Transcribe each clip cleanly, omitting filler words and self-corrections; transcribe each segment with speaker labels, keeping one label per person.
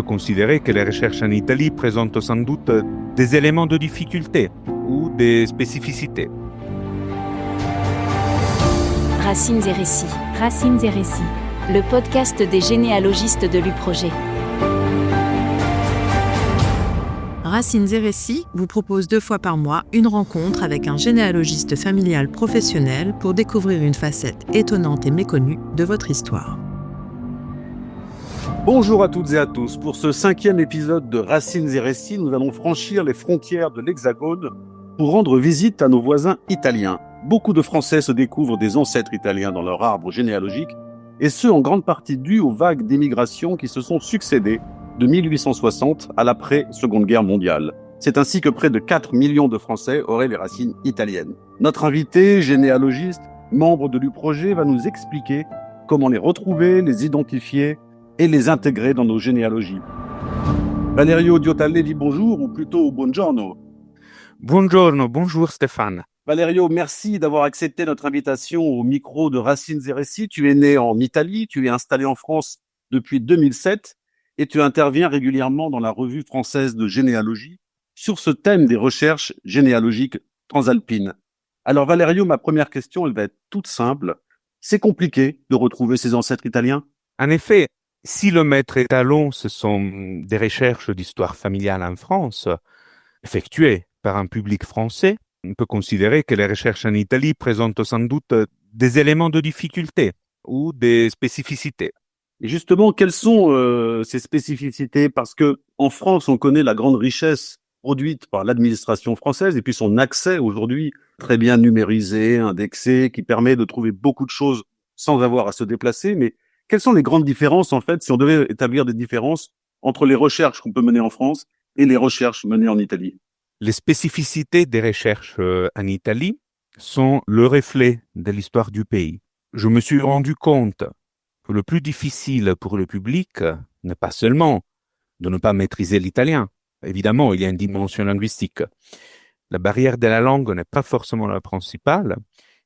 Speaker 1: considérer que les recherches en Italie présentent sans doute des éléments de difficulté ou des spécificités.
Speaker 2: Racines et récits. Racines et récits. Le podcast des généalogistes de l'U-Projet.
Speaker 3: Racines et récits vous propose 2 fois par mois une rencontre avec un généalogiste familial professionnel pour découvrir une facette étonnante et méconnue de votre histoire.
Speaker 4: Bonjour à toutes et à tous. Pour ce 5e épisode de Racines et récits, nous allons franchir les frontières de l'Hexagone pour rendre visite à nos voisins italiens. Beaucoup de Français se découvrent des ancêtres italiens dans leur arbre généalogique, et ce en grande partie dû aux vagues d'émigration qui se sont succédées de 1860 à l'après-Seconde Guerre mondiale. C'est ainsi que près de 4 millions de Français auraient les racines italiennes. Notre invité, généalogiste, membre de l'U-Projet, va nous expliquer comment les retrouver, les identifier et les intégrer dans nos généalogies. Valerio Diotallevi, bonjour, ou plutôt buongiorno.
Speaker 1: Buongiorno, bonjour Stéphane.
Speaker 4: Valerio, merci d'avoir accepté notre invitation au micro de Racines et Récits. Tu es né en Italie, tu es installé en France depuis 2007 et tu interviens régulièrement dans la revue française de généalogie sur ce thème des recherches généalogiques transalpines. Alors Valerio, ma première question, elle va être toute simple. C'est compliqué de retrouver ses ancêtres italiens ?
Speaker 1: En effet, si le maître étalon, ce sont des recherches d'histoire familiale en France, effectuées par un public français, on peut considérer que les recherches en Italie présentent sans doute des éléments de difficulté ou des spécificités.
Speaker 4: Et justement, quelles sont ces spécificités ? Parce que en France, on connaît la grande richesse produite par l'administration française et puis son accès aujourd'hui très bien numérisé, indexé, qui permet de trouver beaucoup de choses sans avoir à se déplacer. Mais quelles sont les grandes différences, en fait, si on devait établir des différences entre les recherches qu'on peut mener en France et les recherches menées en Italie ?
Speaker 1: Les spécificités des recherches en Italie sont le reflet de l'histoire du pays. Je me suis rendu compte que le plus difficile pour le public n'est pas seulement de ne pas maîtriser l'italien. Évidemment, il y a une dimension linguistique. La barrière de la langue n'est pas forcément la principale.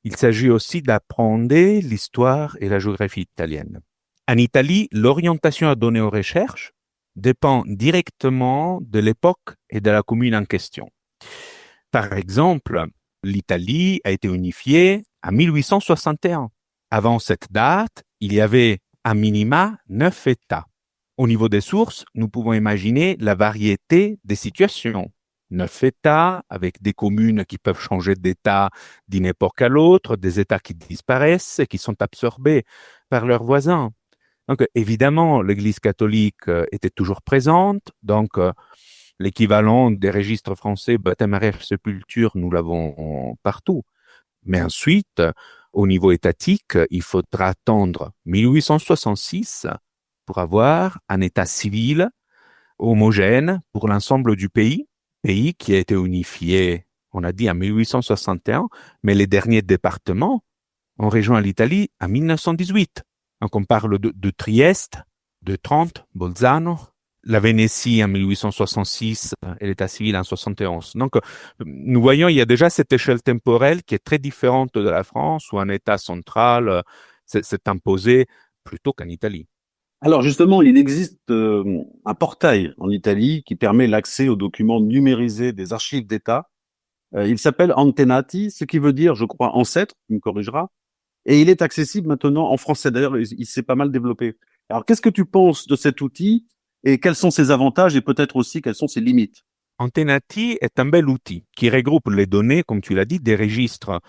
Speaker 1: Il s'agit aussi d'apprendre l'histoire et la géographie italienne. En Italie, l'orientation à donner aux recherches dépend directement de l'époque et de la commune en question. Par exemple, l'Italie a été unifiée en 1861. Avant cette date, il y avait à minima 9 États. Au niveau des sources, nous pouvons imaginer la variété des situations. 9 États avec des communes qui peuvent changer d'État d'une époque à l'autre, des États qui disparaissent et qui sont absorbés par leurs voisins. Donc, évidemment, l'Église catholique était toujours présente. Donc, l'équivalent des registres français, baptême, mariage, sépulture, nous l'avons partout. Mais ensuite, au niveau étatique, il faudra attendre 1866 pour avoir un état civil homogène pour l'ensemble du pays qui a été unifié, on a dit, en 1861, mais les derniers départements ont rejoint l'Italie en 1918. Donc, on parle de Trieste, de Trente, Bolzano, la Vénétie en 1866 et l'état civil en 71. Donc, nous voyons, il y a déjà cette échelle temporelle qui est très différente de la France, où un état central s'est imposé plutôt qu'en Italie.
Speaker 4: Alors justement, il existe un portail en Italie qui permet l'accès aux documents numérisés des archives d'État. Il s'appelle Antenati, ce qui veut dire, je crois, ancêtre, tu me corrigeras. Et il est accessible maintenant en français. D'ailleurs, il s'est pas mal développé. Alors, qu'est-ce que tu penses de cet outil et quels sont ses avantages et peut-être aussi quelles sont ses limites ?
Speaker 1: Antenati est un bel outil qui regroupe les données, comme tu l'as dit, des registres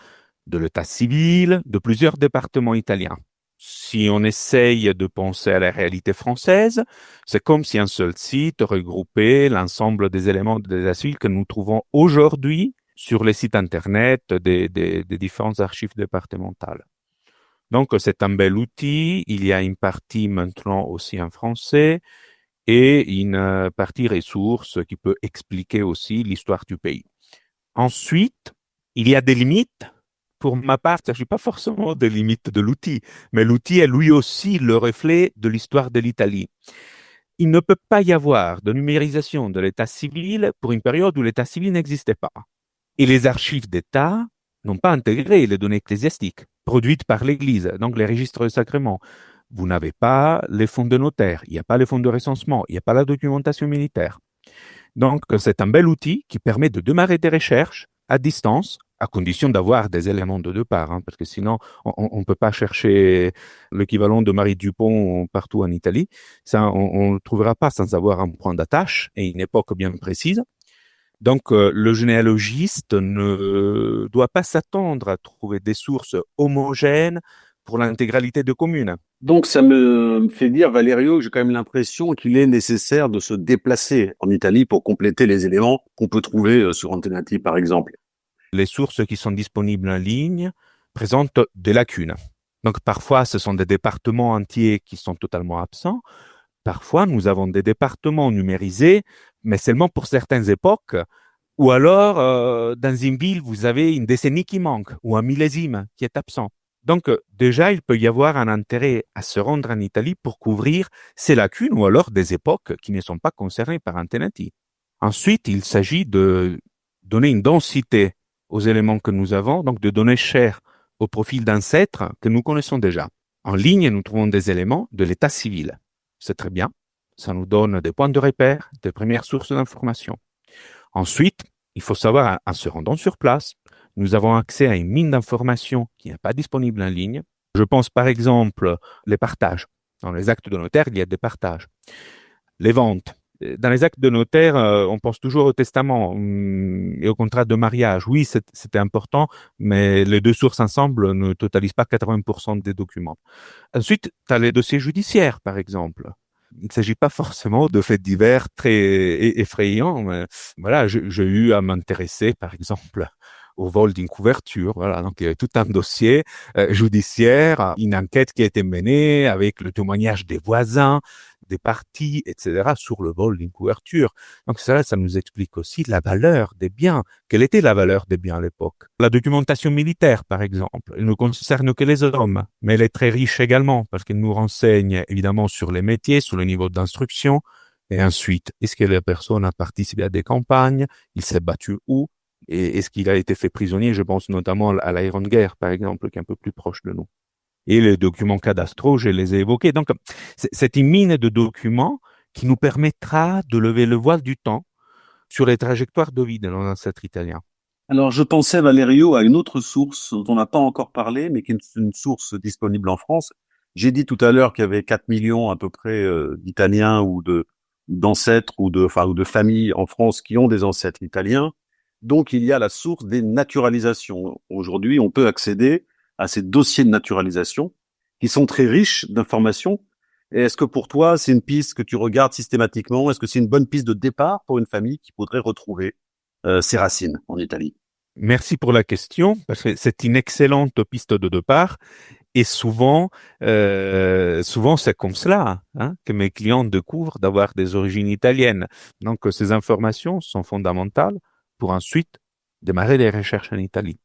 Speaker 1: de l'état civil de plusieurs départements italiens. Si on essaye de penser à la réalité française, c'est comme si un seul site regroupait l'ensemble des éléments de l'état civil que nous trouvons aujourd'hui sur les sites internet des différentes archives départementales. Donc, c'est un bel outil. Il y a une partie maintenant aussi en français et une partie ressources qui peut expliquer aussi l'histoire du pays. Ensuite, il y a des limites. Pour ma part, il ne s'agit pas forcément des limites de l'outil, mais l'outil est lui aussi le reflet de l'histoire de l'Italie. Il ne peut pas y avoir de numérisation de l'état civil pour une période où l'état civil n'existait pas. Et les archives d'État n'ont pas intégré les données ecclésiastiques produites par l'Église, donc les registres de sacrements. vous n'avez pas les fonds de notaire, il n'y a pas les fonds de recensement, il n'y a pas la documentation militaire. Donc, c'est un bel outil qui permet de démarrer des recherches à distance, à condition d'avoir des éléments de deux parts, parce que sinon, on ne peut pas chercher l'équivalent de Marie Dupont partout en Italie. Ça, on ne le trouvera pas sans avoir un point d'attache et une époque bien précise. Donc, le généalogiste ne doit pas s'attendre à trouver des sources homogènes pour l'intégralité de communes.
Speaker 4: Donc ça me fait dire, Valerio, que j'ai quand même l'impression qu'il est nécessaire de se déplacer en Italie pour compléter les éléments qu'on peut trouver sur Antenati, par exemple.
Speaker 1: Les sources qui sont disponibles en ligne présentent des lacunes. Donc, parfois, ce sont des départements entiers qui sont totalement absents. Parfois, nous avons des départements numérisés, mais seulement pour certaines époques. Ou alors, dans une ville, vous avez une décennie qui manque ou un millésime qui est absent. Donc, déjà, il peut y avoir un intérêt à se rendre en Italie pour couvrir ces lacunes ou alors des époques qui ne sont pas concernées par Antenati. Ensuite, il s'agit de donner une densité aux éléments que nous avons, donc de donner chair au profil d'ancêtres que nous connaissons déjà. En ligne, nous trouvons des éléments de l'état civil. C'est très bien. Ça nous donne des points de repère, des premières sources d'information. Ensuite, il faut savoir, en se rendant sur place, nous avons accès à une mine d'informations qui n'est pas disponible en ligne. Je pense par exemple les partages. Dans les actes de notaire, il y a des partages. Les ventes. Dans les actes de notaire, on pense toujours au testament et au contrat de mariage. Oui, c'était important, mais les deux sources ensemble ne totalisent pas 80% des documents. Ensuite, tu as les dossiers judiciaires, par exemple. Il ne s'agit pas forcément de faits divers très effrayants. Mais voilà, j'ai eu à m'intéresser, par exemple, au vol d'une couverture. Voilà, donc il y avait tout un dossier judiciaire, une enquête qui a été menée avec le témoignage des voisins, des parties, etc., sur le vol d'une couverture. Donc ça nous explique aussi la valeur des biens. Quelle était la valeur des biens à l'époque? La documentation militaire, par exemple, elle ne concerne que les hommes, mais elle est très riche également parce qu'elle nous renseigne évidemment sur les métiers, sur le niveau d'instruction, et ensuite, est-ce que la personne a participé à des campagnes? Il s'est battu où? Et est-ce qu'il a été fait prisonnier? Je pense notamment à la Grande Guerre, par exemple, qui est un peu plus proche de nous. Et les documents cadastraux, je les ai évoqués. Donc, c'est une mine de documents qui nous permettra de lever le voile du temps sur les trajectoires de vie de nos ancêtres italiens.
Speaker 4: Alors, je pensais, Valerio, à une autre source dont on n'a pas encore parlé, mais qui est une source disponible en France. J'ai dit tout à l'heure qu'il y avait 4 millions à peu près d'Italiens ou d'ancêtres ou de familles en France qui ont des ancêtres italiens. Donc, il y a la source des naturalisations. Aujourd'hui, on peut accéder à ces dossiers de naturalisation qui sont très riches d'informations. Et est-ce que pour toi, c'est une piste que tu regardes systématiquement? Est-ce que c'est une bonne piste de départ pour une famille qui voudrait retrouver ses racines en Italie?
Speaker 1: Merci pour la question, parce que c'est une excellente piste de départ. Et souvent c'est comme cela que mes clients découvrent d'avoir des origines italiennes. Donc, ces informations sont fondamentales pour ensuite démarrer des recherches en Italie.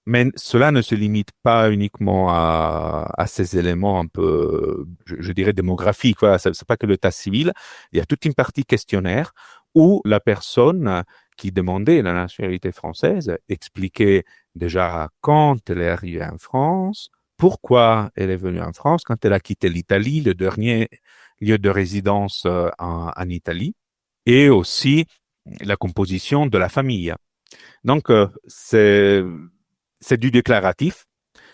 Speaker 1: Mais cela ne se limite pas uniquement à ces éléments un peu, je dirais, démographiques. Voilà, c'est pas que l'état civil. Il y a toute une partie questionnaire où la personne qui demandait la nationalité française expliquait déjà quand elle est arrivée en France, pourquoi elle est venue en France, quand elle a quitté l'Italie, le dernier lieu de résidence en Italie, et aussi la composition de la famille. Donc, c'est du déclaratif.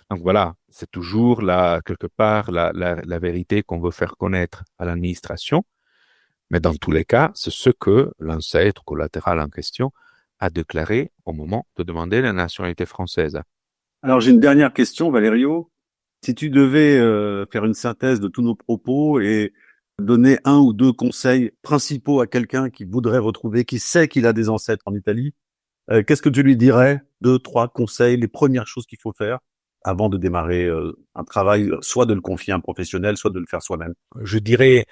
Speaker 1: Donc voilà, c'est toujours quelque part la vérité qu'on veut faire connaître à l'administration. Mais dans tous les cas, c'est ce que l'ancêtre collatéral en question a déclaré au moment de demander la nationalité française.
Speaker 4: Alors j'ai une dernière question, Valerio. Si tu devais faire une synthèse de tous nos propos et donner un ou deux conseils principaux à quelqu'un qui voudrait retrouver, qui sait qu'il a des ancêtres en Italie, qu'est-ce que tu lui dirais? 2, 3 conseils, les premières choses qu'il faut faire avant de démarrer un travail, soit de le confier à un professionnel, soit de le faire soi-même.
Speaker 1: Je dirais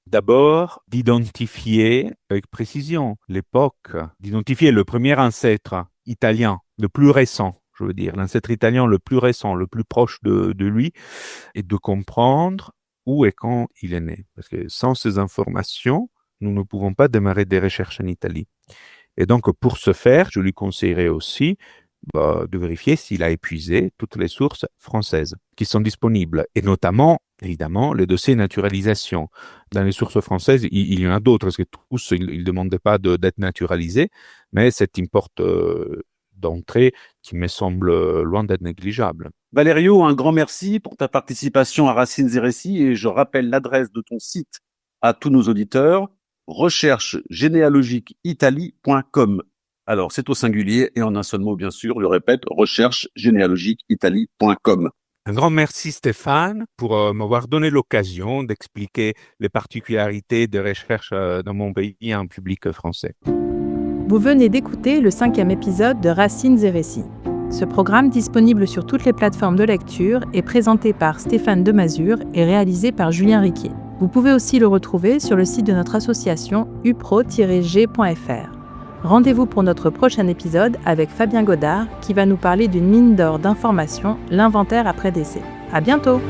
Speaker 1: d'abord d'identifier avec précision l'époque, d'identifier le premier ancêtre italien, le plus récent, je veux dire, l'ancêtre italien le plus récent, le plus proche de lui, et de comprendre où et quand il est né. Parce que sans ces informations, nous ne pouvons pas démarrer des recherches en Italie. Et donc, pour ce faire, je lui conseillerais aussi de vérifier s'il a épuisé toutes les sources françaises qui sont disponibles, et notamment, évidemment, le dossier naturalisation. Dans les sources françaises, il y en a d'autres, parce que tous, ils ne demandaient pas d'être naturalisés, mais cette importe d'entrée qui me semble loin d'être négligeable.
Speaker 4: Valerio, un grand merci pour ta participation à Racines et Récits, et je rappelle l'adresse de ton site à tous nos auditeurs, recherchegénéalogiqueitalie.com. Alors, c'est au singulier et en un seul mot, bien sûr, je répète, recherchegénéalogiqueitalie.com.
Speaker 1: Un grand merci Stéphane pour m'avoir donné l'occasion d'expliquer les particularités de recherche dans mon pays en public français.
Speaker 3: Vous venez d'écouter le 5e épisode de Racines et Récits. Ce programme, disponible sur toutes les plateformes de lecture, est présenté par Stéphane Demazure et réalisé par Julien Riquier. Vous pouvez aussi le retrouver sur le site de notre association upro-g.fr. Rendez-vous pour notre prochain épisode avec Fabien Godard qui va nous parler d'une mine d'or d'informations, l'inventaire après décès. À bientôt!